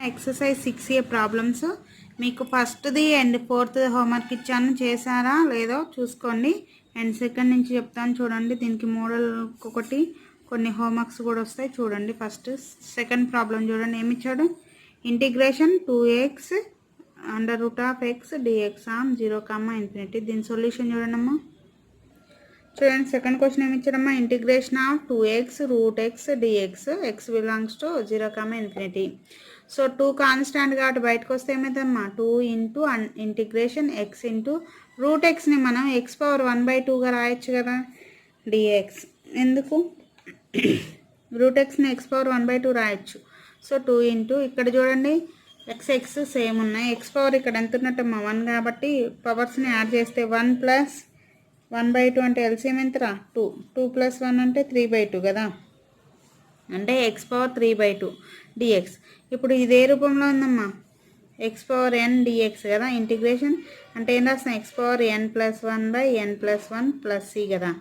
Exercise 6A problems మీకు ఫస్ట్ది and fourth homework ఇచ్చాను, చేశారా లేదో చూసుకోండి. అండ్ సెకండ్ నుంచి చెప్తాను చూడండి. దీనికి మోడల్ ఒకటి కొన్ని హోంవర్క్స్ కూడా వస్తాయి చూడండి. ఫస్ట్ సెకండ్ ప్రాబ్లం చూడండి. ఏమి ఇచ్చాడు? Integration 2x √x dx on 0, దీని సొల్యూషన్ చూడండి అమ్మా. చూడండి సెకండ్ క్వశ్చన్ ఏమి ఇచ్చాడమ్మా? Integration of 2x √x dx x belongs to 0, so 2 constant కాబట్టి బయటకు వస్తే ఏమవుతుందమ్మా? 2 ఇంటూ ఇంటిగ్రేషన్ x ఇంటూ √xని మనం x⁴1/2గా రాయొచ్చు కదా dx. ఎందుకు √xని x⁴1/2 రాయొచ్చు. సో 2 ఇంటూ ఇక్కడ చూడండి x సేమ్ ఉన్నాయి. x⁴ ఇక్కడ ఎంత ఉన్నట్టమ్మా 1 కాబట్టి పవర్స్ని యాడ్ చేస్తే 1 + 1/2 అంటే ఎల్సిఎం ఎంతరా? 2. 2 + 1 అంటే 3/2 కదా, అంటే x⁴3/2 dx. ఇప్పుడు ఇదే రూపంలో ఉందమ్మా x⁴n dx కదా. ఇంటిగ్రేషన్ అంటే ఏం రాస్తాం? x⁴n+1/n+1 c కదా.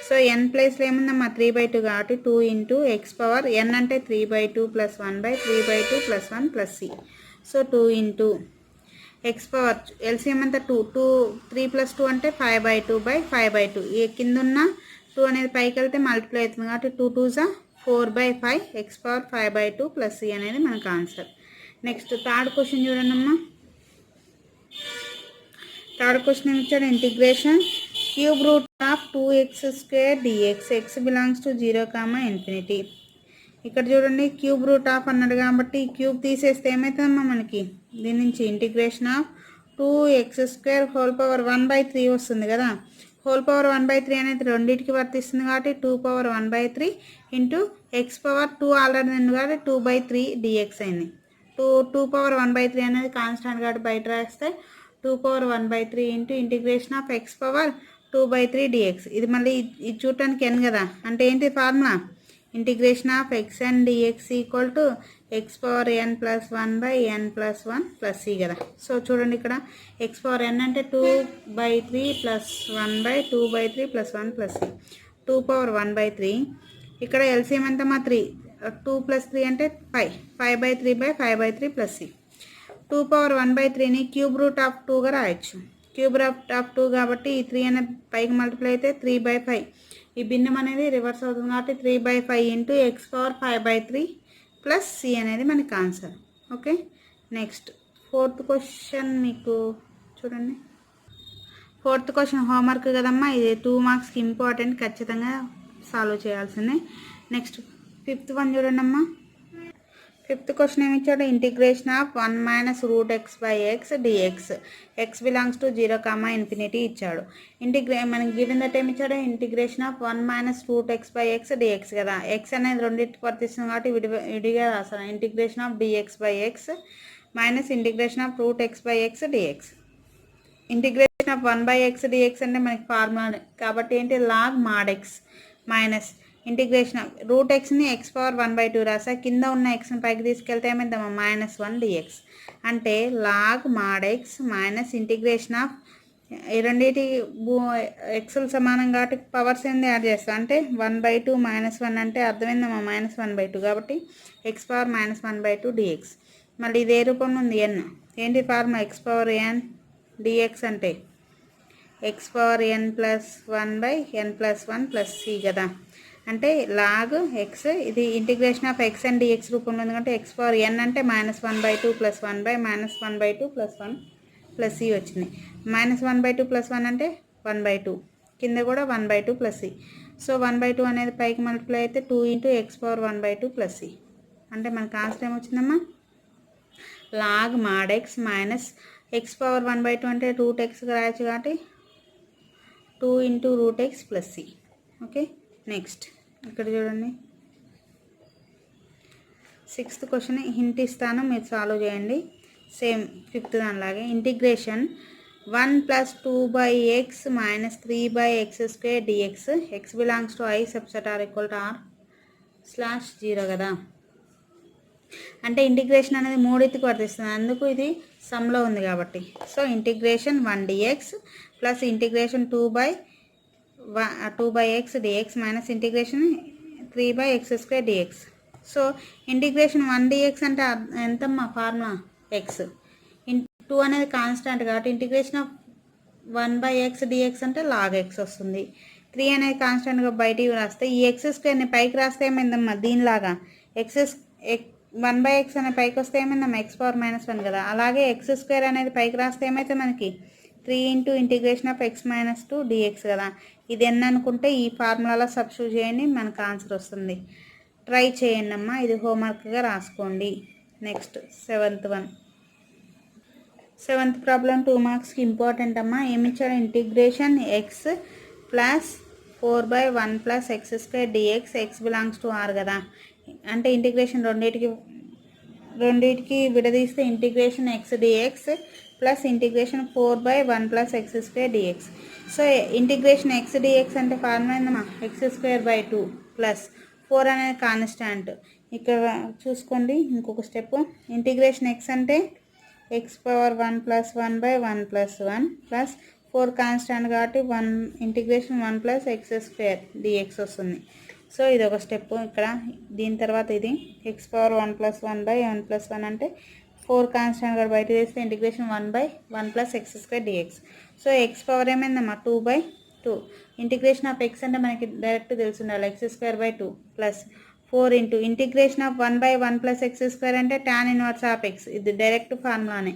సో n ప్లేస్లో ఏముందమ్మా? 3/2 కాబట్టి 2 ఇంటూ x⁴n అంటే 3/2 + 1/3/2 + 1 c. So 2 into x⁴ LCM అంతా 2 3 + 2 అంటే 5/2/5/2. ఈ కింద ఉన్న 2 అనేది పైకి వెళ్తే మల్టిప్లై అవుతుంది కాబట్టి 2 2s 4/5 x⁴5/2 + c అనేది మనకు ఆన్సర్. నెక్స్ట్ థర్డ్ క్వశ్చన్ చూడండి అమ్మా. థర్డ్ క్వశ్చన్ ఏమి ఇచ్చాడు? Integration √2x² dx x belongs to 0, ఇక్కడ చూడండి క్యూబ్ రూట్ ఆఫ్ అన్నాడు కాబట్టి క్యూబ్ తీసేస్తే ఏమవుతుందమ్మా మనకి? దీని నుంచి ఇంటిగ్రేషన్ ఆఫ్ 2x²⁴1/3 వస్తుంది కదా. ⁴1/3 అనేది రెండింటికి వర్తిస్తుంది కాబట్టి 2⁴1/3 ఇంటూ x⁴2 ఆల్రెడీ ఉంది కాబట్టి 2/3 dx అయింది. 2⁴1/3 అనేది కాన్స్టాంట్ కాబట్టి బయట రాస్తే 2⁴1/3 into integration of x⁴2/3 dx. ఇది మళ్ళీ ఇది చూడటానికి n కదా, అంటే ఏంటి formula? Integration of xn dx equal to x⁴n+1/n+1 c కదా. సో చూడండి ఇక్కడ x⁴n అంటే 2/3 + 1/2/3 + 1 c. 2⁴1/3 ఇక్కడ ఎల్సిఎం ఎంతమ్మా? 3. 2 + 3 అంటే 5. 5/3/5/3 + c. 2⁴1/3ని క్యూబ్ రూట్ ఆఫ్ 2గా రాయొచ్చు. క్యూబ్ రూట్ ఆఫ్ 2 కాబట్టి ఈ 3 అనేది పైకి మల్టిప్లై అయితే 3/5. ఈ భిన్నం అనేది రివర్స్ అవుతుంది కాబట్టి 3/5 ఇంటూ x⁴5/3 + c అనేది మనకి answer. Okay. Next fourth question మీకు చూడండి. ఫోర్త్ క్వశ్చన్ హోంవర్క్ కదమ్మా, ఇది 2 మార్క్స్కి ఇంపార్టెంట్, ఖచ్చితంగా సాల్వ్ చేయాల్సిందే. నెక్స్ట్ ఫిఫ్త్ వన్ చూడండి అమ్మా. ఫిఫ్త్ క్వశ్చన్ ఏమి ఇచ్చాడు? Integration of 1 - √x/x dx x belongs to 0, ఇచ్చాడు. మనకి గివెన్ దట్ ఏమి ఇచ్చాడు? ఇంటిగ్రేషన్ ఆఫ్ 1 - √x/x dx కదా. x అనేది రెండింటికి వర్తిస్తుంది కాబట్టి విడిగా రాస్తాను. Integration of dx/x minus integration of √x/x dx. Integration of 1/x dx అంటే మనకి ఫార్ములా కాబట్టి ఏంటి? log mod x minus integration of √xని x⁴1/2 రాసా. కింద ఉన్న xని పైకి తీసుకెళ్తే ఏమైందమ్మా? -1 dx. అంటే log mod x minus integration of ఈ రెండింటి ఎక్స్లు సమానం కాబట్టి పవర్స్ ఏంది యాడ్ చేస్తాం అంటే 1/2 -1 అంటే అర్థమైందమ్మా? -1/2 కాబట్టి x⁴−1/2 dx. మళ్ళీ ఇదే రూపంలో ఉంది n. ఏంటి ఫార్ములా? x⁴n dx అంటే x⁴n+1/n+1 c కదా. అంటే log x, ఇది ఇంటిగ్రేషన్ ఆఫ్ xn dx రూపంలో ఉంది కాబట్టి x⁴n అంటే -1/2 + 1/−1/2 + 1 + c వచ్చింది. -1/2 + 1 అంటే 1/2, కింద కూడా 1/2 + c. సో 1/2 అనేది పైకి మల్టిప్లై అయితే 2 ఇంటూ x⁴1/2 + c. అంటే మనకు ఆన్సర్ ఏమొచ్చిందమ్మా? log mod x minus x⁴1/2 అంటే √xగా రాయొచ్చు కాబట్టి 2 into √x + c. Okay. Next ఇక్కడ చూడండి సిక్స్త్ క్వశ్చన్ హింట్ ఇస్తాను, మీరు సాల్వ్ చేయండి. సేమ్ ఫిఫ్త్ దానిలాగే. Integration 1 + 2/x - 3/x² dx x belongs to i subset r = r/0 కదా. అంటే ఇంటిగ్రేషన్ అనేది మూడింటికి వర్తిస్తుంది, అందుకు ఇది సమ్లో ఉంది కాబట్టి. So integration 1 dx plus integration 2/x dx minus integration 3/x² dx. So integration 1 dx అంటే ఎంతమ్మా ఫార్ములా ఎక్స్. 2 అనేది కాన్స్టాంట్ కాబట్టి ఇంటిగ్రేషన్ ఆఫ్ 1/x dx అంటే లాగ్ ఎక్స్ వస్తుంది. 3 అనేది కాన్స్టాంట్గా బయటికి రాస్తే ఈ ఎక్స్ స్క్వేర్ని పైకి రాస్తే ఏమైందమ్మా దీనిలాగా ఎక్స్ 1/x అనే పైకి వస్తే ఏమైందమ్మా x⁻−1 కదా. అలాగే ఎక్స్ స్క్వేర్ అనేది పైకి రాస్తే ఏమైతే మనకి 3 × ఇంటిగ్రేషన్ ఆఫ్ x−2 dx కదా. ఇది ఎన్ని అనుకుంటే ఈ ఫార్ములాలో సబ్స్టిట్యూట్ చేయండి, మనకు ఆన్సర్ వస్తుంది. ట్రై చేయండి అమ్మా, ఇది హోంవర్క్గా రాసుకోండి. నెక్స్ట్ సెవెంత్ ప్రాబ్లం 2 మార్క్స్కి ఇంపార్టెంట్ అమ్మా. ఏమి ఇచ్చాడు? Integration x plus 4/1 plus x² dx x belongs to r కదా. అంటే ఇంటిగ్రేషన్ రెండింటికి విడదీస్తే integration x dx plus integration 4/1 plus x² dx. So integration x dx అంటే ఫార్ములా ఏందమ్మా x²/2 ప్లస్ 4 అనేది కాన్స్టాంట్. ఇక్కడ చూసుకోండి ఇంకొక స్టెప్. ఇంటిగ్రేషన్ x అంటే x⁻1 + 1/1 + 1 ప్లస్ 4 కాన్స్టాంట్ కాబట్టి ఇంటిగ్రేషన్ 1 ప్లస్ x² dx వస్తుంది. సో ఇది ఒక స్టెప్. ఇక్కడ దీని తర్వాత ఇది x⁻1 + 1/1 + 1 అంటే 4 కాన్స్టాంట్ కూడా బయట చేస్తే integration 1/1 plus x² dx. So x power ఏమైందమ్మా 2/2. ఇంటిగ్రేషన్ ఆఫ్ x అంటే మనకి డైరెక్ట్ తెలుసుండాలి x²/2 plus 4 into integration of 1/1 plus x² అంటే tan ఇన్వర్స్ ఆఫ్ x. ఇది డైరెక్ట్ ఫార్ములానే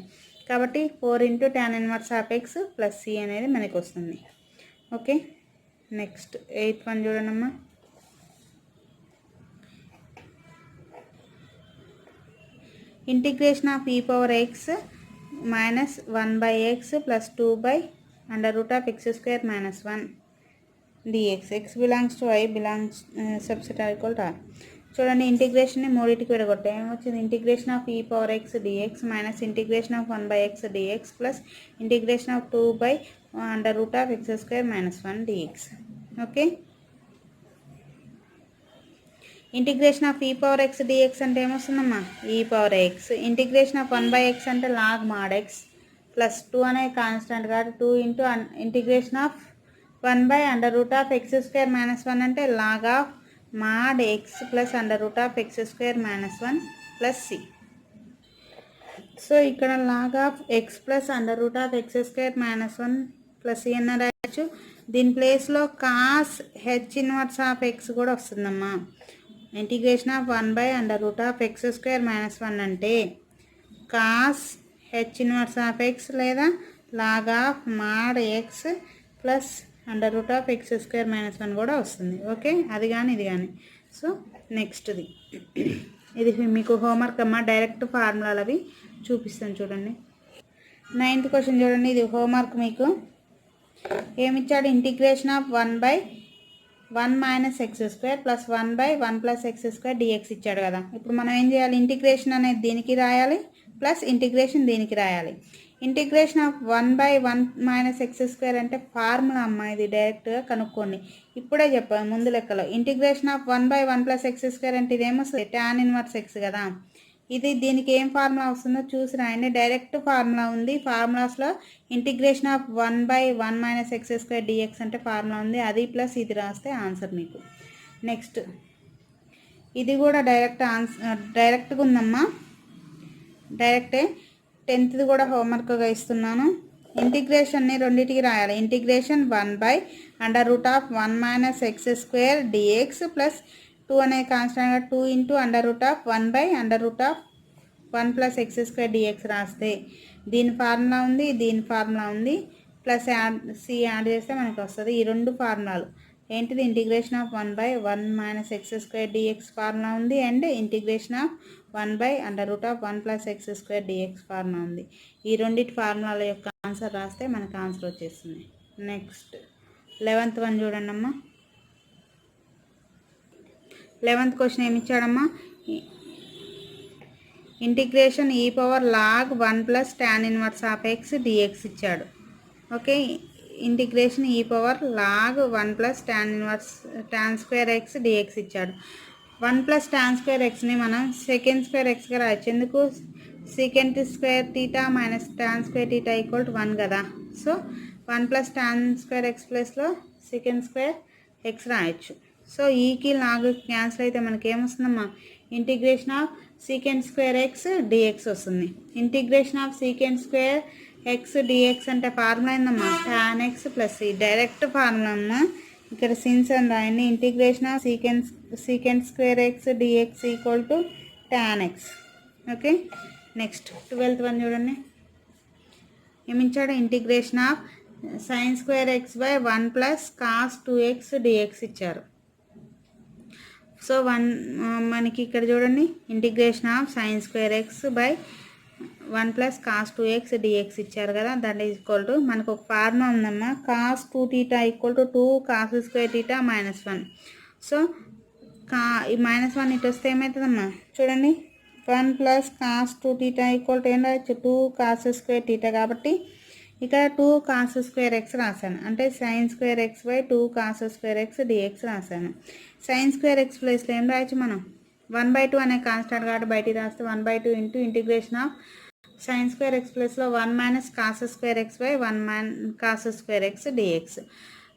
కాబట్టి 4 into tan inverse of x plus c అనేది మనకి వస్తుంది. ఓకే, నెక్స్ట్ 8th వన్ చూడండమ్మా. Integration of e⁻x minus 1/x plus 2/√x² - 1 dx x belongs to y belongs subset equal to r. చూడండి ఇంటిగ్రేషన్ని మూడింటికి విడగొట్టే ఏమొచ్చింది? Integration of e⁻x dx minus integration of 1/x dx plus integration of 2/√x² - 1 dx. Okay, integration of e⁻x dx అంటే ఏమొస్తుందమ్మా e⁻x. Integration of 1/x అంటే log mod x plus 2 అనేది constant కాబట్టి 2 into integration of 1/√x² - 1 అంటే log of mod x plus √x² - 1 plus c. So ఇక్కడ log of x plus √x² - 1 plus c అన్న రాయచ్చు. దీని ప్లేస్లో cos h inverse of x కూడా వస్తుందమ్మా. ఇంటిగ్రేషన్ ఆఫ్ 1/√x² - 1 అంటే cos h inverse of x లేదా log of mod x plus √x² - 1 కూడా వస్తుంది. ఓకే, అది కానీ ఇది కానీ. సో నెక్స్ట్ది ఇది మీకు హోంవర్క్ అమ్మా. డైరెక్ట్ ఫార్ములాలు అవి చూపిస్తాను చూడండి. 9th క్వశ్చన్ చూడండి, ఇది హోంవర్క్ మీకు. ఏమిచ్చాడు? Integration of 1/1 - x² plus 1/1 plus x² dx ఇచ్చాడు కదా. ఇప్పుడు మనం ఏం చేయాలి? ఇంటిగ్రేషన్ అనేది దీనికి రాయాలి ప్లస్ ఇంటిగ్రేషన్ దీనికి రాయాలి. ఇంటిగ్రేషన్ ఆఫ్ 1/1 - x² అంటే ఫార్ములా అమ్మ, ఇది డైరెక్ట్గా కనుక్కోండి. ఇప్పుడే చెప్పాను ముందు లెక్కలో. ఇంటిగ్రేషన్ ఆఫ్ 1/1 ప్లస్ x² అంటే ఇదేమొస్తుంది? tan ఇన్వర్స్ x కదా. ఇది దీనికి ఏం ఫార్ములా వస్తుందో చూసి రాయండి. డైరెక్ట్ ఫార్ములా ఉంది. ఫార్ములాస్లో ఇంటిగ్రేషన్ ఆఫ్ 1/1 - x² dx అంటే ఫార్ములా ఉంది, అది ప్లస్ ఇది రాస్తే ఆన్సర్ మీకు. నెక్స్ట్ ఇది కూడా డైరెక్ట్గా ఉందమ్మా, డైరెక్టే. 10th కూడా హోంవర్క్గా ఇస్తున్నాను. ఇంటిగ్రేషన్ని రెండింటికి రాయాలి. ఇంటిగ్రేషన్ 1/√1 - x² dx ప్లస్ 2 అనే కాన్స్టాంట్గా 2 ఇంటూ √1/√1 ప్లస్ x² dx రాస్తే దీని ఫార్ములా ఉంది, దీని ఫార్ములా ఉంది, ప్లస్ c యాడ్ చేస్తే మనకు వస్తుంది. ఈ రెండు ఫార్ములాలు ఏంటిది? Integration of 1/1 - x² dx formula ఉంది and integration of 1/√1 plus x² dx formula ఉంది. ఈ రెండింటి ఫార్ములాల యొక్క ఆన్సర్ రాస్తే మనకు ఆన్సర్ వచ్చేస్తుంది. నెక్స్ట్ 11th వన్ చూడండి అమ్మా. 11th క్వశ్చన్ ఏమి ఇచ్చాడమ్మా? Integration e⁻log 1 plus tan inverse of x dx ఇచ్చాడు. Okay, integration e⁻log 1 plus tan square x dx ఇచ్చాడు. 1 ప్లస్ tan స్క్వేర్ xని మనం సెకండ్ స్క్వేర్ xగా రాయొచ్చు. ఎందుకు? Secant square theta minus tan square theta equal to 1 కదా. So 1 plus tan square x ప్లస్లో secant square x రాయొచ్చు. సో ఈకి లాగ్ క్యాన్సిల్ అయితే మనకి ఏమొస్తుందమ్మా? Integration of secant square x dx వస్తుంది. Integration of secant square x dx అంటే formula ఏందమ్మా, tan x plus c. Direct formula అమ్మా. ఇక్కడ సిన్స్ అని రాయండి. Integration of secant square x dx equal to tan X. Okay, next 12th one చూడండి. ఏమిచ్చాడు, integration of sine square x by 1 plus cos 2x dx ఇచ్చారు. So మనకి ఇక్కడ చూడండి, integration of sine square x by 1 plus cos 2x dx ఇచ్చారు కదా. That is equal to మనకు ఒక ఫార్ములా ఉందమ్మా, cos 2 θ equal to 2 cos square θ minus 1. So ఈ -1 ఇటు వస్తే ఏమవుతుందమ్మా, చూడండి 1 ప్లస్ కాస్ 2 θ ఈక్వల్ టు ఏం రాయొచ్చు, 2 కాస్ స్క్వేర్ θ. కాబట్టి ఇక్కడ 2 కాస్ స్క్వేర్ ఎక్స్ రాశాను, అంటే sine square x by 2 cos square x dx రాశాను. సైన్ స్క్వేర్ ఎక్స్ ప్లేస్లో ఏం రాయొచ్చు మనం, 1/2 అనే కాన్స్టాంట్ కాబట్టి బయటికి రాస్తే 1/2 into integration of sine square x ప్లస్లో 1 minus cos square x by 1 cos square x dx.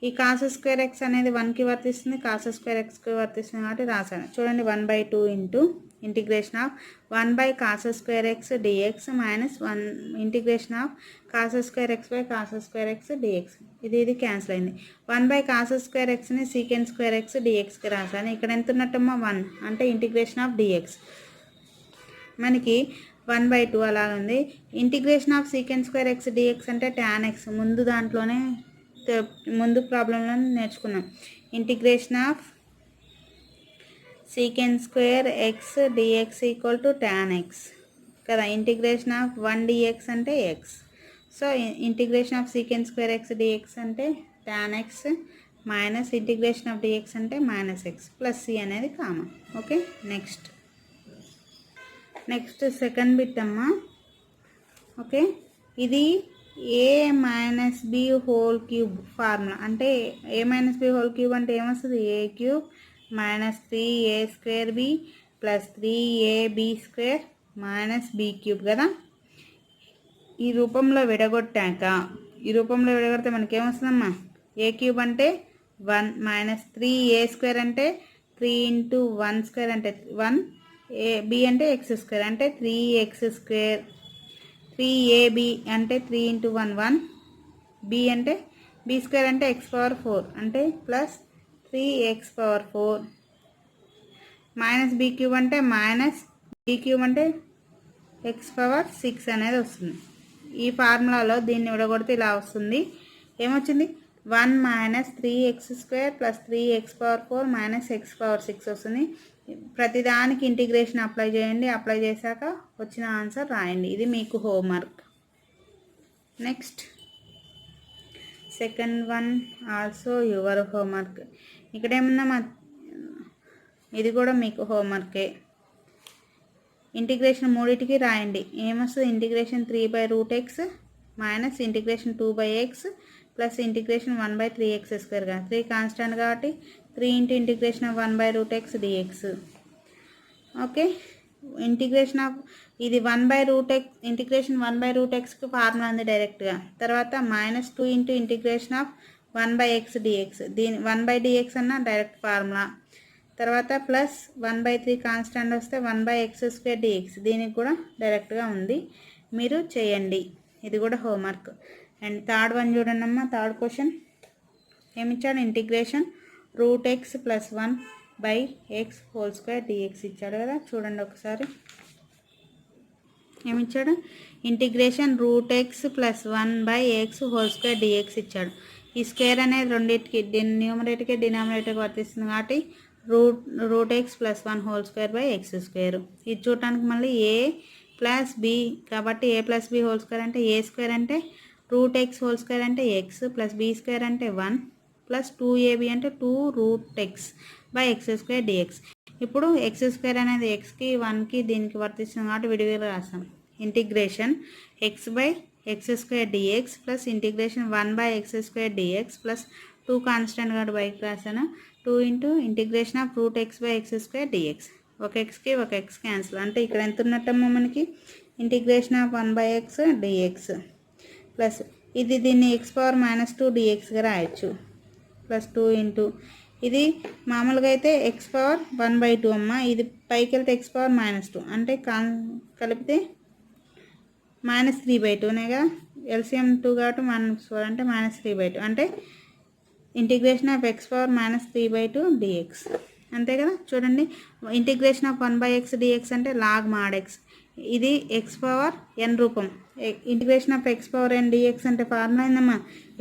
ఈ కాస్ స్క్వేర్ ఎక్స్ అనేది 1కి వర్తిస్తుంది, కాస్ స్క్వేర్ ఎక్స్కి వర్తిస్తుంది కాబట్టి రాశాను. చూడండి 1/2 into integration of 1 by cos square x dx minus 1 integration of cos square x by cos square x dx. ఇది cancel అయింది. 1 బై కాస్ స్క్వేర్ ఎక్స్ని సీకెండ్ స్క్వేర్ ఎక్స్ డిఎక్స్కి రాశాను. ఇక్కడ ఎంత ఉన్నట్టమ్మా 1, అంటే ఇంటిగ్రేషన్ ఆఫ్ డిఎక్స్ మనకి 1/2 అలా ఉంది. Integration of secant square x dx అంటే tan ఎక్స్. ముందు ప్రాబ్లంలో నేర్చుకున్నాం. Integration of secant square x dx equal to tan x కదా. ఇంటిగ్రేషన్ ఆఫ్ 1 డిఎక్స్ అంటే x. So integration of secant square x dx అంటే tan x minus integration of dx అంటే minus x plus c అనేది common. Okay, next second bit అమ్మా. Okay, ఇది a minus b whole cube formula. అంటే a minus b whole cube అంటే ఏమొస్తుంది, a cube minus 3a square b plus 3ab square minus b cube కదా. ఈ రూపంలో విడగొడితే మనకేమొస్తుందమ్మా, ఏ cube అంటే 1 మైనస్ 3a స్క్వేర్ అంటే 3 ఇంటూ 1 స్క్వేర్ అంటే 1, బి అంటే ఎక్స్ స్క్వేర్ అంటే 3x స్క్వేర్, 3ab అంటే 3 ఇంటూ 1 1, బి అంటే బి స్క్వేర్ అంటే x పవర్ 4 అంటే plus 3x power 4 minus b cube అంటే మైనస్ బి క్యూబ్ అంటే x పవర్ 6 అనేది వస్తుంది. ఈ ఫార్ములాలో దీన్ని విడగొడితే ఇలా వస్తుంది. ఏమొచ్చింది, 1 minus 3x square plus 3x power 4 minus x power 6 వస్తుంది. ప్రతిదానికి ఇంటిగ్రేషన్ అప్లై చేయండి. అప్లై చేశాక వచ్చిన ఆన్సర్ రాయండి. ఇది మీకు homework. Next second one also your homework. ఇక్కడ ఏమన్నా ఇది కూడా మీకు హోంవర్కే. ఇంటిగ్రేషన్ మూడింటికి రాయండి. ఏమొస్తుంది, integration 3/√x minus integration 2/x plus integration 1/3x square కదా. 3 కాన్స్టాంట్ కాబట్టి 3 into integration of 1/√x dx. Okay, integration of ఇది 1/√x ఇంటిగ్రేషన్ 1/√xకి ఫార్ములా ఉంది డైరెక్ట్గా. తర్వాత minus 2 into integration of 1/x dx. దీని 1/dx అన్న డైరెక్ట్ ఫార్ములా. తర్వాత ప్లస్ 1/3 కాన్స్టాంట్ వస్తే 1/x స్క్వేర్ dx. దీనికి కూడా డైరెక్ట్గా ఉంది, మీరు చేయండి. ఇది కూడా హోంవర్క్. అండ్ థర్డ్ వన్ చూడండి అమ్మా. థర్డ్ క్వశ్చన్ ఏమిచ్చాడు, integration √x plus 1/x whole square dx ఇచ్చాడు కదా. చూడండి ఒకసారి ఏమిచ్చాడు, integration √x plus 1/x whole square dx ఇచ్చాడు. ఈ స్క్వేర్ అనేది రెండింటికి న్యూమరేటర్కి డినామినేటర్కి వర్తిస్తుంది కాబట్టి √x plus 1 whole square x square. ఇది చూడటానికి మళ్ళీ a ప్లస్ b కాబట్టి a plus b whole square అంటే a స్క్వేర్ అంటే √x హోల్ స్క్వేర్ అంటే x ప్లస్ b స్క్వేర్ అంటే 1 ప్లస్ 2ab అంటే 2√x x స్క్వేర్ dx. ఇప్పుడు x స్క్వేర్ అనేది xకి 1కి దీనికి వర్తిస్తుంది కాబట్టి విడివిగా రాస్తాం. Integration x square dx plus integration 1/x square dx plus 2 constant కాబట్టి బయటకు రాశాను. 2 into integration of √x x square dx. ఒక xకి ఒక x క్యాన్సిల్ అంటే ఇక్కడ ఎంత ఉన్నట్టమ్మా మనకి, integration of 1/x dx plus ఇది దీన్ని x పవర్ -2 dxగా రాయొచ్చు. ప్లస్ 2 ఇంటూ ఇది మామూలుగా అయితే x⁻1/2 అమ్మ. ఇది పైకి వెళ్తే x⁻-2 అంటే కలిపితే -3/2నేగా. ఎల్సిఎం 2 కాబట్టి -4 అంటే -3/2 అంటే ఇంటిగ్రేషన్ ఆఫ్ x⁻-3/2 dx అంతే కదా. చూడండి, ఇంటిగ్రేషన్ ఆఫ్ 1/x dx అంటే log mod x. ఇది x⁻n రూపం. ఇంటిగ్రేషన్ ఆఫ్ x⁻n dx అంటే ఫార్ములా ఏందమ్మా,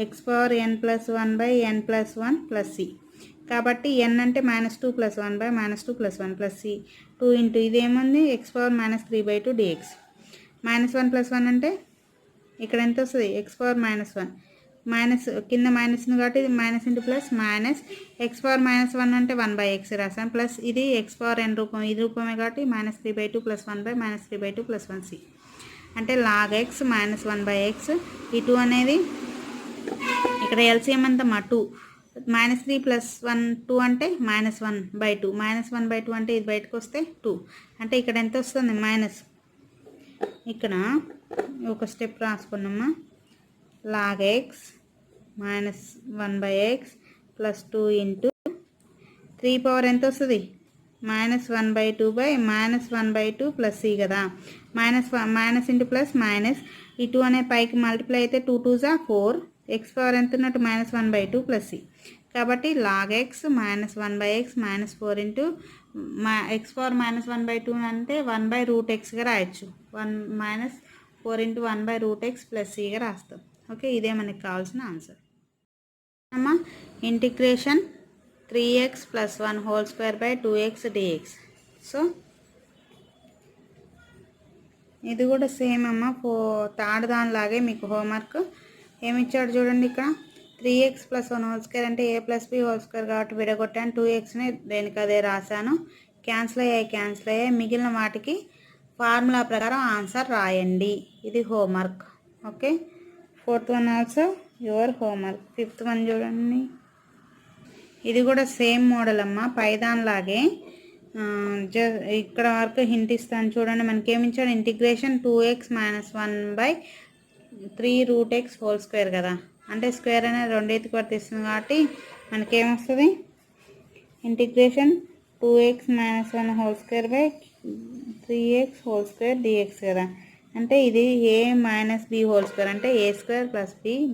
x⁻n+1/n+1 c. కాబట్టి n అంటే -2 + 1/-2 + 1 c 2 ఇంటూ ఇది ఏముంది x⁻-3/2 dx. -1 + 1 అంటే ఇక్కడ ఎంత వస్తుంది, x⁻-1 మైనస్ కింద మైనస్ కాబట్టి ఇది minus into plus minus x⁻-1 అంటే 1/x రాసాం ప్లస్ ఇది x⁻n రూపం, ఇది రూపమే కాబట్టి -3/2 + 1/-3/2 + 1 c అంటే log x -1/x. ఈ 2 అనేది ఇక్కడ ఎల్సిఎం అంతా 2 -3 + 1 2 అంటే -1/2 -1/2 అంటే ఇది బయటకు వస్తే 2 అంటే ఇక్కడ ఎంత వస్తుంది మైనస్. ఇక్కడ ఒక స్టెప్ రాసుకున్నామా, log x -1/x + 2 into 3 power ఎంత వస్తుంది -1/2 + c కదా. మైనస్ ఇంటూ ప్లస్ మైనస్ ఈ 2 అనే పైకి మల్టిప్లై అయితే 2 2 = 4 x పవర్ ఎంత ఉన్నట్టు -1/2 + c కాబట్టి log x -1/x -4 into x⁻-1/2 అంటే 1/√x రాయొచ్చు. 4 ఇంటూ 1/√x + c రాస్తాం. ఓకే, ఇదే మనకి కావాల్సిన ఆన్సర్ అమ్మా. Integration 3x + 1² 2x dx. So ఇది కూడా సేమ్ అమ్మ, థర్డ్ దానిలాగే మీకు హోంవర్క్ ఏమి ఇచ్చాడు చూడండి. ఇక్కడ 3x + 1² అంటే a + b² కాబట్టి విడగొట్టాను. 2xని దేనికి అదే రాశాను. క్యాన్సిల్ అయ్యాయి. మిగిలిన వాటికి ఫార్ములా ప్రకారం ఆన్సర్ రాయండి. ఇది homework. Okay, 4th one also your homework. 5th one చూడండి, ఇది కూడా సేమ్ మోడల్ అమ్మ, పైదాన్లాగే. ఇక్కడ వరకు హింట్ ఇస్తాను చూడండి. మనకి ఏమి ఇచ్చాడు, ఇంటిగ్రేషన్ 2x - 1/3√x² కదా. అంటే స్క్వేర్ అనేది రెండేతికి వర్తిస్తుంది కాబట్టి మనకేమొస్తుంది, ఇంటిగ్రేషన్ 2x - 1/3x² dx కదా. అంటే ఇది a - b² అంటే a² + b -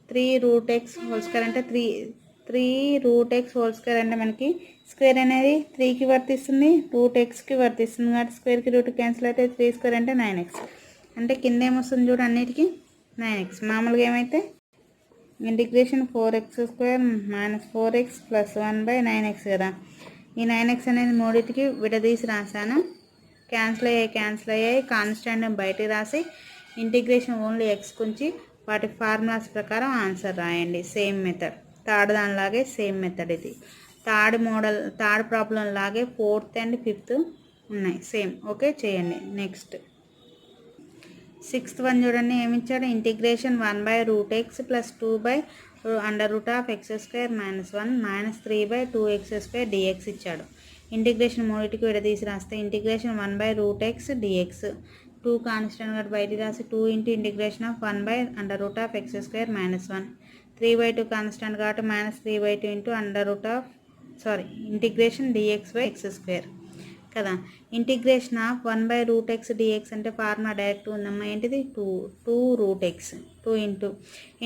2ab/3√x² అంటే 3√x² అంటే మనకి స్క్వేర్ అనేది 3కి వర్తిస్తుంది, √xకి వర్తిస్తుంది కాబట్టి స్క్వేర్కి రూట్ క్యాన్సిల్ అయితే 3² అంటే 9x. అంటే కింద ఏమొస్తుంది చూడు అన్నిటికీ 9x. మామూలుగా ఏమైతే ఇంటిగ్రేషన్ 4x² - 4x + 1/9x కదా. ఈ 9x అనేది మూడింటికి విడదీసి రాశాను. క్యాన్సిల్ అయ్యాయి. కాన్స్టాంట్ బయటికి రాసి ఇంటిగ్రేషన్ ఓన్లీ x కుంచి వాటి ఫార్ములాస్ ప్రకారం ఆన్సర్ రాయండి. సేమ్ మెథడ్, థర్డ్ దానిలాగే సేమ్ మెథడ్. ఇది థర్డ్ ప్రాబ్లం లాగే 4th and 5th ఉన్నాయి సేమ్. ఓకే, చేయండి. నెక్స్ట్ 6th వన్ చూడండి, ఏమిచ్చాడు, integration 1/√x + 2/√x² - 1 -3/2x² dx ఇచ్చాడు. ఇంటిగ్రేషన్ మూడింటికి విడదీసి రాస్తే ఇంటిగ్రేషన్ 1/√x dx 2 కాన్స్టెంట్ కాబట్టి బయటికి రాసి 2 into integration of 1/√x² - 1 3/2 constant కాబట్టి -3/2 ఇంటూ ఇంటిగ్రేషన్ dx/x² కదా. ఇంటిగ్రేషన్ ఆఫ్ 1/√x dx అంటే ఫార్ములా డైరెక్ట్ ఉందమ్మా. ఏంటిది, 2√x 2 into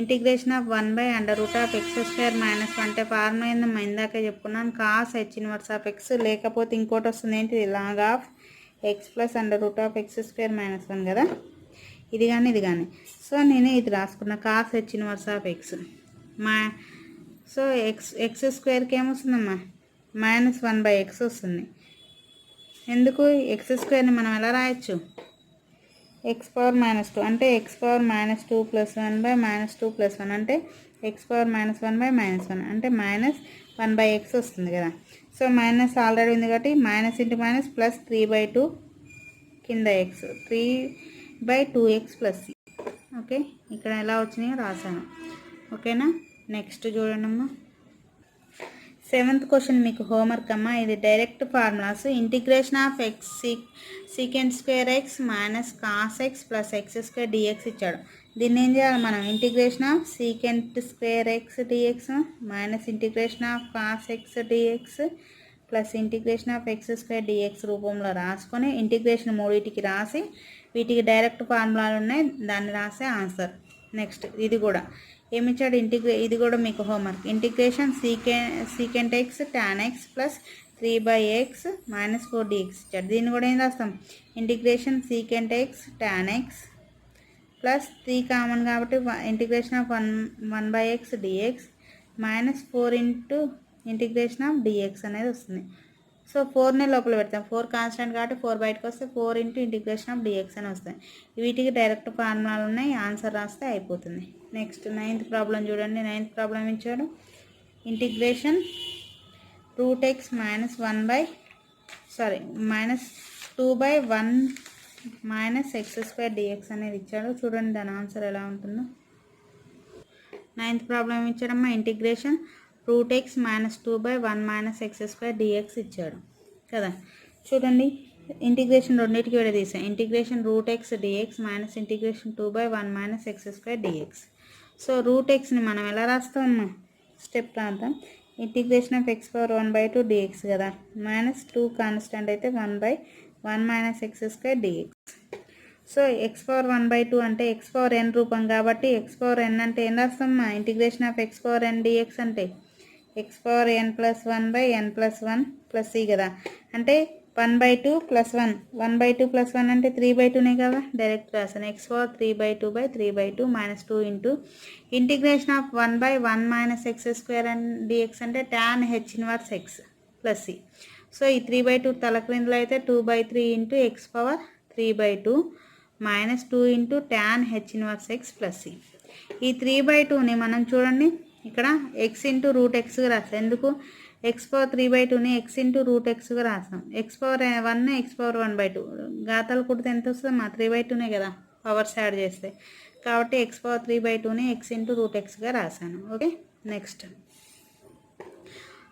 integration of 1/√x² - 1 అంటే ఫార్ములా ఏందమ్మా, ఇందాకే చెప్పుకున్నాను, cos h−1 x లేకపోతే ఇంకోటి వస్తుంది ఏంటిది, log of x + √x² - 1 కదా. ఇది కానీ సో నేను ఇది రాసుకున్నా cos h−1 x. సో x²కి ఏమొస్తుందమ్మా, -1/x వస్తుంది. ఎందుకు, x²ని మనం ఎలా రాయొచ్చు, x⁻-2 అంటే x⁻-2 + 1/-2 + 1 అంటే x⁻-1/-1 అంటే -1/x వస్తుంది కదా. సో మైనస్ ఆల్రెడీ ఉంది కాబట్టి మైనస్ ఇంటూ మైనస్ ప్లస్ 3/2 కింద x 3/2x + c. ఓకే, ఇక్కడ ఎలా వచ్చినాయో రాసాను. ఓకేనా. నెక్స్ట్ చూడండి అమ్మా, 7th క్వశ్చన్ మీకు హోంవర్క్ అమ్మా. ఇది direct formulas. Integration of x sec² x - cos x + x² dx ఇచ్చాడు. దీన్ని ఏం చేయాలి మనం? Integration of secant square x dx minus integration of cos x dx plus integration of x square dx రూపంలో రాసుకొని ఇంటిగ్రేషన్ మూడింటికి రాసి వీటికి డైరెక్ట్ ఫార్ములాలు ఉన్నాయి, దాన్ని రాసే ఆన్సర్. నెక్స్ట్ ఇది కూడా ఏమిచ్చాడు? ఇది కూడా మీకు homework. Integration secant x tan x plus 3/x minus 4dx ఇచ్చాడు. దీన్ని కూడా ఏం రాస్తాం? Integration secant x tan x plus 3 common కాబట్టి integration of 1/x dx minus 4 into integration of dx అనేది వస్తుంది. సో 4నే లోపల పెడతాం, 4 కాన్స్టెంట్ కాబట్టి 4 బయటకు వస్తే 4 ఇంటూ ఇంటిగ్రేషన్ ఆఫ్ dx అని వస్తాయి. వీటికి డైరెక్ట్ ఫార్ములాలు ఉన్నాయి, ఆన్సర్ రాస్తే అయిపోతుంది. నెక్స్ట్ 9th ప్రాబ్లం చూడండి. 9th ప్రాబ్లం ఇచ్చాడు. Integration √x minus 2/1 minus x² dx అనేది ఇచ్చాడు. చూడండి దాని ఆన్సర్ ఎలా ఉంటుందో. 9th ప్రాబ్లం ఇచ్చాడమ్మా. Integration √x minus 2/1 minus x² dx ఇచ్చాడు కదా. చూడండి ఇంటిగ్రేషన్ రెండింటికి విడదీసాం. Integration √x dx minus integration 2/1 minus x² dx. So √xని మనం ఎలా రాస్తామమ్మా? స్టెప్ రాద్దాం. ఇంటిగ్రేషన్ ఆఫ్ x⁴1/2 dx కదా, మైనస్ 2 కాన్స్టెంట్ అయితే 1/1 minus x² dx. So x⁴1/2 అంటే x⁴n రూపం కాబట్టి x⁴n అంటే ఏం రాస్తామమ్మా? ఇంటిగ్రేషన్ ఆఫ్ x⁴n dx అంటే x⁴n plus 1/n+1 plus c కదా, అంటే 1/2 ప్లస్ 1, 1/2 ప్లస్ 1 అంటే 3/2నే కదా, డైరెక్ట్ రాసాను. x⁴3/2/3/2 minus 2 into integration of 1/1 minus x² dx అంటే tan h inverse x plus c. So ఈ 3/2 తలక్రిందులు అయితే 2/3 into x⁴3/2 minus 2 into tan h inverse x plus c. ఈ 3/2ని మనం చూడండి ఇక్కడ x ఇంటూ √xగా రాస్తాం. ఎందుకు? x⁴3/2ని x ఇంటూ √xగా రాస్తాం. x⁴1 x⁴1/2 ఘాతాలు కుడితే ఎంత వస్తుంది? 3/2నే కదా పవర్స్ యాడ్ చేస్తే, కాబట్టి x⁴3/2ని x ఇంటూ √xగా రాశాను. ఓకే. నెక్స్ట్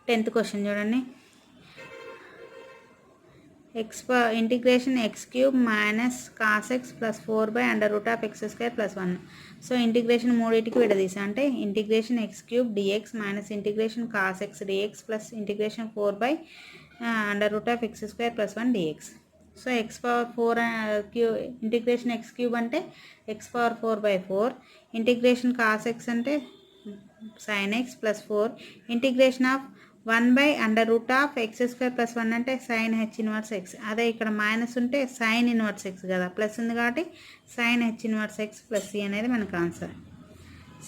10th క్వశ్చన్ చూడండి. Integration x³ minus cos x plus 4/√x² plus 1. So integration మూడింటికి విడదీసా అంటే integration x³ dx minus integration cos X dx plus integration 4/√x² plus 1 dx. So x⁴4 integration x³ అంటే x⁴4/4, integration cos X అంటే sin x plus 4, integration of 1/√x² plus 1 అంటే sin h inverse x. అదే ఇక్కడ minus ఉంటే sin inverse x కదా, plus ఉంది కాబట్టి sin h inverse x plus c అనేది మనకు ఆన్సర్.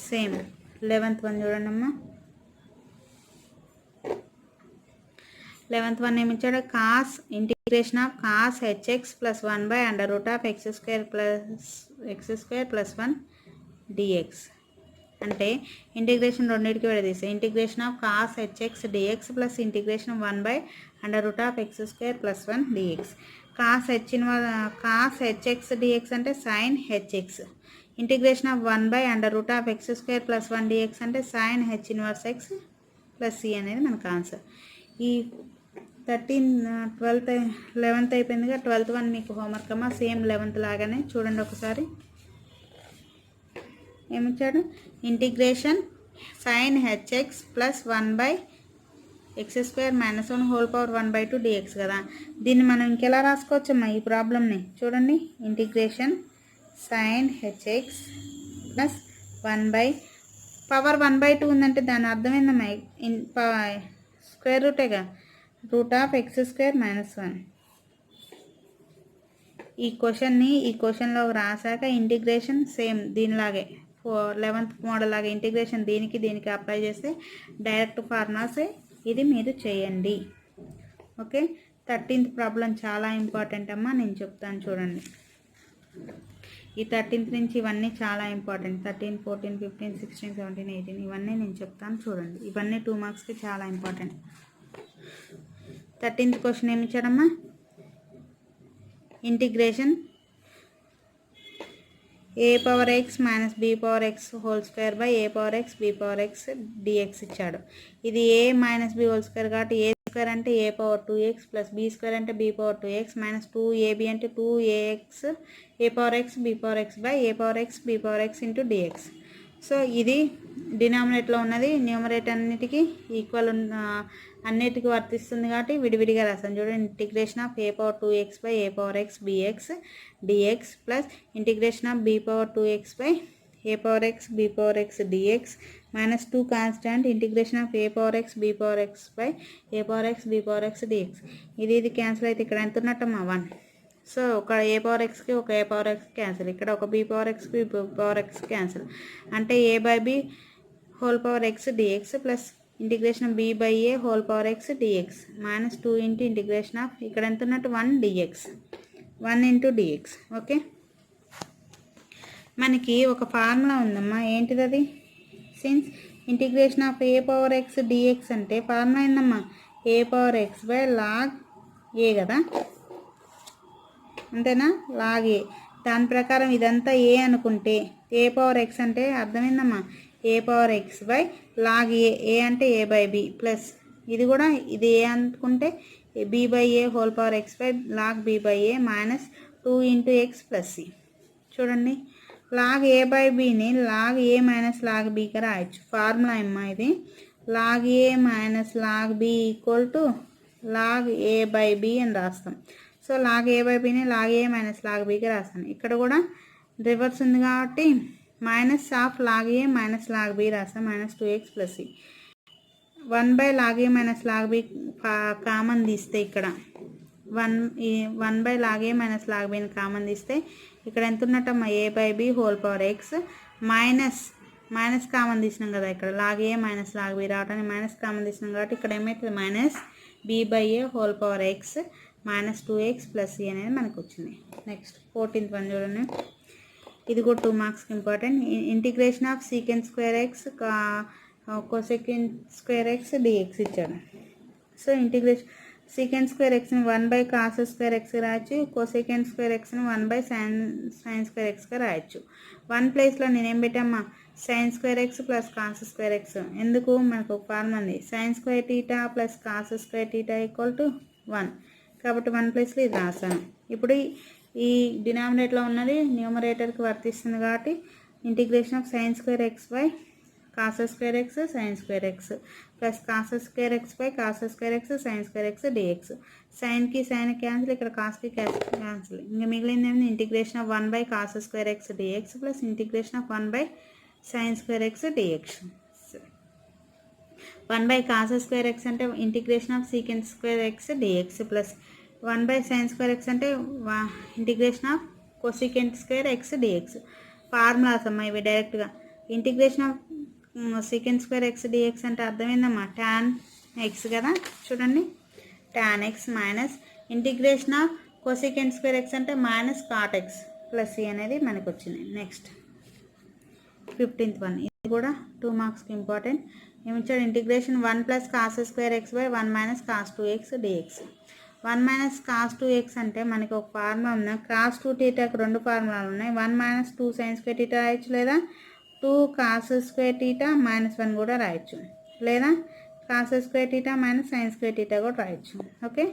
సేమ్ 11th వన్ చూడండి అమ్మా. 11th వన్ ఏమి ఇచ్చాడు? Cos integration of cos hx plus 1/√x² plus 1 dx అంటే ఇంటిగ్రేషన్ రెండింటికి విడదీస్తాం. Integration of cos hx dx plus integration 1/√x² plus 1 dx. Cos hx dx అంటే sin hx, integration of 1/√x² plus 1 dx అంటే sin h inverse x plus c అనేది మనకు answer. ఈ 11th అయిపోయిందిగా. 12th one మీకు homework అమ్మా. Same 11th లాగానే చూడండి ఒకసారి. ఏమిచ్చాడు? Integration sin hx plus 1/x² minus 1 whole power 1/2 dx కదా. దీన్ని మనం ఇంకెలా రాసుకోవచ్చమ్మా ఈ ప్రాబ్లమ్ని? చూడండి ఇంటిగ్రేషన్ sin hx ప్లస్ 1/పవర్ 1/2 ఉందంటే దాని అర్థం ఏందమ్మా? స్క్వేర్ రూటేగా, √x² మైనస్ 1. ఈ క్వశ్చన్లో రాసాక ఇంటిగ్రేషన్ సేమ్ దీనిలాగే 11th మోడల్ లాగా ఇంటిగ్రేషన్ దీనికి అప్లై చేస్తే డైరెక్ట్ ఫార్ములాస్ ఇది మీరు చేయండి. ఓకే. 13th ప్రాబ్లం చాలా ఇంపార్టెంట్ అమ్మా, నేను చెప్తాను చూడండి. ఈ 13th నుంచి ఇవన్నీ చాలా ఇంపార్టెంట్. 13, 14, 15, 16, 17, 18 ఇవన్నీ నేను చెప్తాను చూడండి. ఇవన్నీ 2 మార్క్స్కి చాలా ఇంపార్టెంట్. 13th క్వశ్చన్ ఏమి ఇచ్చాడమ్మా? Integration a⁴x minus b⁴x whole square by a⁴x b⁴x dx ఇచ్చాడు. ఇది a minus b whole square కాబట్టి a స్క్వేర్ అంటే a power 2x plus b square అంటే b power 2x minus 2ab అంటే 2ax a power x b power x by a power x b power x into dx. So ఇది డినామినేట్లో ఉన్నది, numerator అన్నిటికీ equal అన్నిటికీ వర్తిస్తుంది కాబట్టి విడివిడిగా రాస్తాను. చూడండి, integration of a power 2x by a power x bx dx plus integration of b power 2x by a power x b power x dx minus 2 constant integration of a power x b power x by a power x b power x dx. ఇది cancel అయితే ఇక్కడ ఎంత ఉన్నట్టమ్మా 1. So ఒక ఏ power ఎక్స్కి ఒక ఏ power x cancel, ఇక్కడ ఒక b power x b power x cancel అంటే a by b whole power x dx plus integration b by a whole power x dx minus 2 into integration of ఇక్కడ ఎంత ఉన్నట్టు 1 dx 1 into dx. Okay, మనకి ఒక formula ఉందమ్మా, ఏంటిది అది? Since integration of a power x dx అంటే formula ఏందమ్మా, a power x by log a కదా, అంతేనా? Log a. దాని ప్రకారం ఇదంతా ఏ అనుకుంటే ఏ పవర్ ఎక్స్ అంటే అర్థమైందమ్మా, ఏ పవర్ ఎక్స్ బై లాగ్ ఏ. ఏ అంటే ఏ బై బి ప్లస్ ఇది కూడా ఇది ఏ అనుకుంటే b by a whole power x by log b by a minus 2 into x plus c. చూడండి, లాగ్ ఏ బై బిని లాగ్ ఏ మైనస్ లాగ్ బిగా రాయొచ్చు. Formula అమ్మా ఇది, log a minus log b equal to log a by b అని రాస్తాం. సో log a by బిని లాగ్ ఏ మైనస్ లాగ్ బిగా రాస్తాను. ఇక్కడ కూడా రివర్స్ ఉంది కాబట్టి minus of log a minus log B రాస్తాం, minus 2x plus c. 1 by log a minus log b common తీస్తే ఇక్కడ 1 by log a minus log బిని కామన్ తీస్తే ఇక్కడ ఎంత ఉన్నట్టమ్మా, a by b whole power x minus common తీసినాం కదా, ఇక్కడ log a minus log b రావడానికి మైనస్ కామన్ తీసినాం కాబట్టి ఇక్కడ ఏమవుతుంది, minus b by a whole power x minus 2x plus c అనేది మనకు వచ్చింది. నెక్స్ట్ 14th వన్ చూడండి, ఇది కూడా 2 మార్క్స్కి important. Integration of secant square x cosecant square x dx ఇచ్చాడు. సో ఇంటిగ్రేషన్ సీకెంట్ స్క్వేర్ ఎక్స్ని 1 బై కాస్ స్క్వేర్ ఎక్స్ రాయొచ్చు, కోసెకెంట్ స్క్వేర్ ఎక్స్ని 1 బై సైన్ స్క్వేర్ ఎక్స్గా రాయొచ్చు. 1 ప్లేస్లో నేనేం పెట్టామా, sine square x plus cos square x. ఎందుకు, మనకు ఒక ఫార్ములా ఉంది, sine square theta plus cos square theta equal to 1 కాబట్టి 1 ప్లేస్లో ఇది రాస్తాను. ఇప్పుడు ఈ డినామినేట్లో ఉన్నది న్యూమరేటర్కి వర్తిస్తుంది కాబట్టి integration of sine square x by cos square x sine square x plus cos square x by cos square x sine square x dx. సైన్కి సైన్ క్యాన్సిల్, ఇక్కడ కాస్కి క్యాన్సిల్. ఇంకా మిగిలింది ఏమి, integration of 1 by cos square x dx plus integration of 1 by sine square x dx. 1 by cos square x అంటే integration of secant square x dx plus 1 by sine square x అంటే integration of cosecant square x dx. Formulas అమ్మా ఇవి డైరెక్ట్గా. Integration of secant square x dx అంటే అర్థమైందమ్మా, tan x కదా. చూడండి, tan x minus integration of cosecant square x అంటే minus cot x plus c అనేది మనకు వచ్చింది. నెక్స్ట్ 15th వన్, ఇది కూడా 2 మార్క్స్కి ఇంపార్టెంట్. ఏమిచ్చాడు, integration 1 plus cos square x by 1 minus cos 2x dx. 1 minus cos 2x అంటే మనకి ఒక ఫార్ములా ఉంది, కాస్ 2 టీటాకి 2 ఫార్ములాలు ఉన్నాయి. 1 మైనస్ 2 సైన్ స్క్వేర్ టీటా రాయొచ్చు, లేదా 2 కాస్ స్క్వేర్ టీటా మైనస్ 1 కూడా రాయొచ్చు, లేదా cos square theta minus sign square theta కూడా రాయొచ్చు. ఓకే,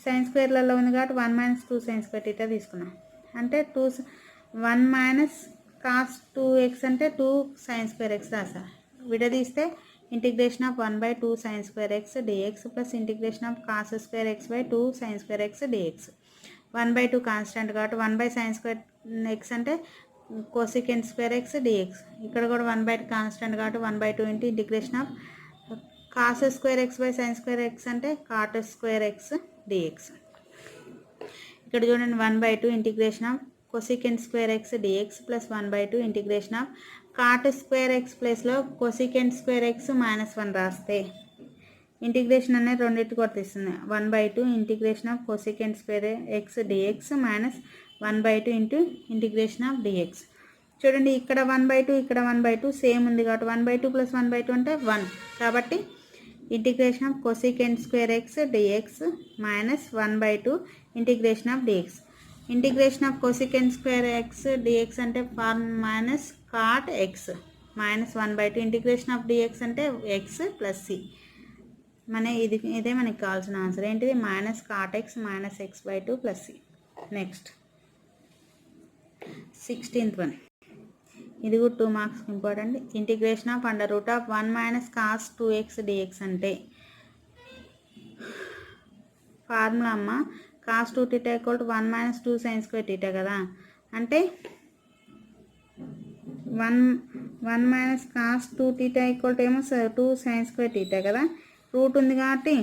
సైన్ స్క్వేర్లలో ఉంది కాబట్టి 1 మైనస్ 2 సైన్ స్క్వేర్ టీటా తీసుకున్నాం. అంటే 1 మైనస్ కాస్ 2x అంటే 2 సైన్ స్క్వేర్ ఎక్స్ రాసా. విడదీస్తే integration of 1 by 2 sine square x dx plus integration of cos square x by 2 sine square x dx. 1 by 2 constant కాబట్టి 1 by sine square x అంటే cosecant square x dx. ఇక్కడ కూడా 1 by 2 constant కాబట్టి 1 by 2 into integration of cos square x by sine square x అంటే cot square x dx. ఇక్కడ చూడండి, 1 by 2 integration of cosecant square x dx plus 1 by 2 integration of cot square x ప్లేస్లో cosecant square x minus 1 రాస్తే integration అనేది రెండింటికి వర్తిస్తుంది. 1 by 2 integration of cosecant square x dx minus 1 by 2 into integration of dx. చూడండి, ఇక్కడ 1 by 2 ఇక్కడ 1 by 2 same ఉంది కాబట్టి 1 బై 2 ప్లస్ 1 బై 2 అంటే 1 కాబట్టి integration of cosecant square x dx minus 1 by 2 integration of dx. Integration of cosecant square x dx అంటే form minus cot x minus 1 by 2 integration of dx అంటే x plus c. ఇదే మనకి కావాల్సిన answer ఏంటిది minus cot x minus x by 2 plus c. Next 16th one, ఇది కూడా 2 marks important. Integration of under root of 1 minus cos 2x dx అంటే formula అమ్మ cos 2 θ equal to 1 minus 2 sine square θ కదా. అంటే 1 మైనస్ కాస్ 2 θ ఈక్వల్ టు ఏమో 2 sine square θ కదా. Route ఉంది కాబట్టి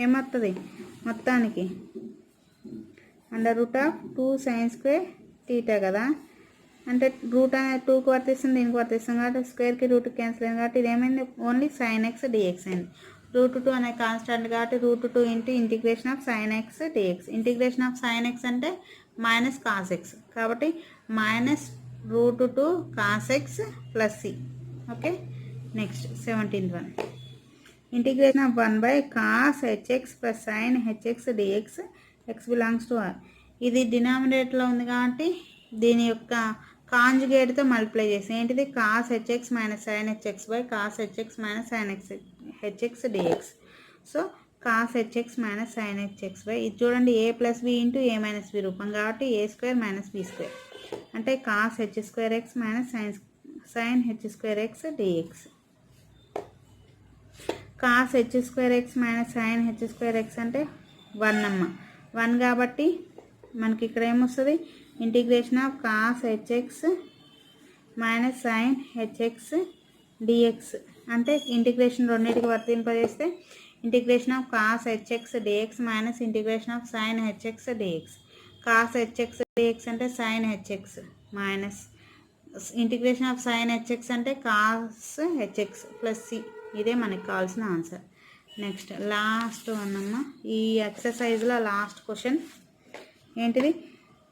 ఏమవుతుంది మొత్తానికి under root of 2 sine square θ కదా. అంటే రూట్ అనేది 2కి వర్తిస్తుంది, దీనికి వర్తిస్తుంది కాబట్టి స్క్వేర్కి రూట్కి క్యాన్సిల్ అయింది కాబట్టి ఇది ఏమైంది ఓన్లీ సైన్ ఎక్స్ డిఎక్స్ అయింది. రూట్ 2 అనే కాన్స్టెంట్ కాబట్టి root 2 into integration of sine x dx. Integration of sine x అంటే మైనస్ కాస్ ఎక్స్ కాబట్టి minus root 2 cos x plus c. Okay. Next 17th one, integration of 1 by cos hx plus sine hx dx x belongs to R. ఇది డినామినేటర్లో ఉంది కాబట్టి దీని యొక్క కాంజుగేట్తో multiply చేసి ఏంటిది cos hx minus sine hx by cos hx minus sine hx dx. So cos hx minus sine hx by ఇది చూడండి a plus b into a minus b రూపం కాబట్టి a square minus b square అంటే cos h square x minus sine h square x dx. Cos h square x minus sine h square x అంటే 1 అమ్మ 1 కాబట్టి మనకి ఇక్కడ ఏమొస్తుంది integration of cos hx minus sine hx dx అంటే integration రెండింటికి వర్తింపజేస్తే integration of cos hx dx minus integration of sine hx dx. Cos hx dx అంటే sine hx minus integration of sine hx అంటే కాస్ హెచ్ఎక్స్ ప్లస్ సి. ఇదే మనకి కావాల్సిన answer. Next last one అమ్మ, ఈ ఎక్సర్సైజ్లో లాస్ట్ క్వశ్చన్ ఏంటిది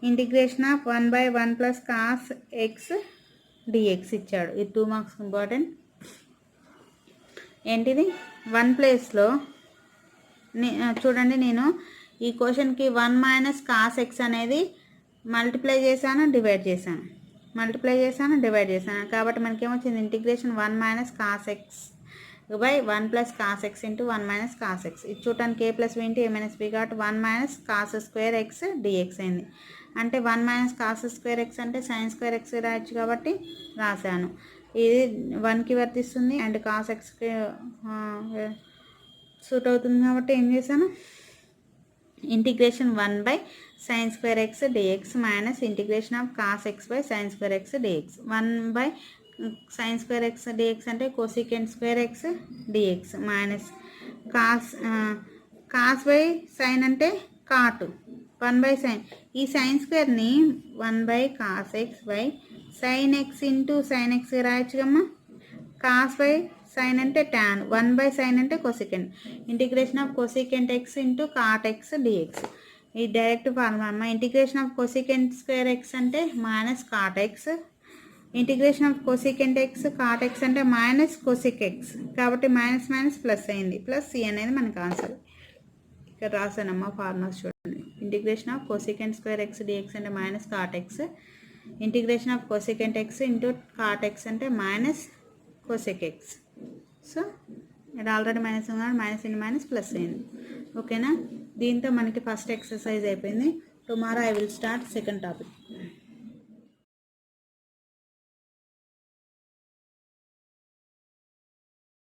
integration of 1 by 1 plus cos x dx ఇచ్చాడు. ఇది 2 మార్క్స్ ఇంపార్టెంట్. ఏంటిది 1 ప్లేస్లో చూడండి నేను ఈ క్వశ్చన్కి 1 మైనస్ కాస్ ఎక్స్ అనేది మల్టిప్లై చేశాను డివైడ్ చేశాను కాబట్టి మనకి ఏమొచ్చింది integration 1 minus cos x by 1 plus cos x into 1 minus cos x. ఇది చూడటానికి a plus b into a minus b కాబట్టి 1 minus cos square x dx అయింది. అంటే 1 మైనస్ కాస్ స్క్వేర్ ఎక్స్ అంటే సైన్ స్క్వేర్ ఎక్స్ రాయొచ్చు కాబట్టి రాశాను. ఇది 1కి వర్తిస్తుంది అండ్ కాస్ ఎక్స్కి సూట్ అవుతుంది కాబట్టి ఏం చేశాను integration 1 by sine square x dx minus integration of cos x by sine square x dx. 1 by sine square x dx అంటే cosecant square x dx minus cos by sine అంటే cot 1 by sine. ఈ sine స్క్వేర్ని 1 by cos x by sine x into sine x రాయొచ్చు కమ్మా. Cos by sine అంటే tan 1 by sine అంటే cosecant integration of cosecant x into cot x dx. ఈ direct formula అమ్మ. Integration of cosecant square x అంటే minus cot x integration of cosecant x cot x అంటే minus cosec x కాబట్టి minus minus plus అయింది plus c అనేది మనకు answer. ఇక్కడ రాసానమ్మా ఫార్ములాస్ చూడండి. Integration of cosecant square x dx అంటే minus cot x integration of cosecant x into cot x అంటే మైనస్ కోసిక్ ఎక్స్. సో ఇది ఆల్రెడీ మైనస్ ఉంది మైనస్ ఇంటూ మైనస్ ప్లస్ అయింది. ఓకేనా. దీంతో మనకి ఫస్ట్ ఎక్సర్సైజ్ అయిపోయింది. Tomorrow I will start second topic.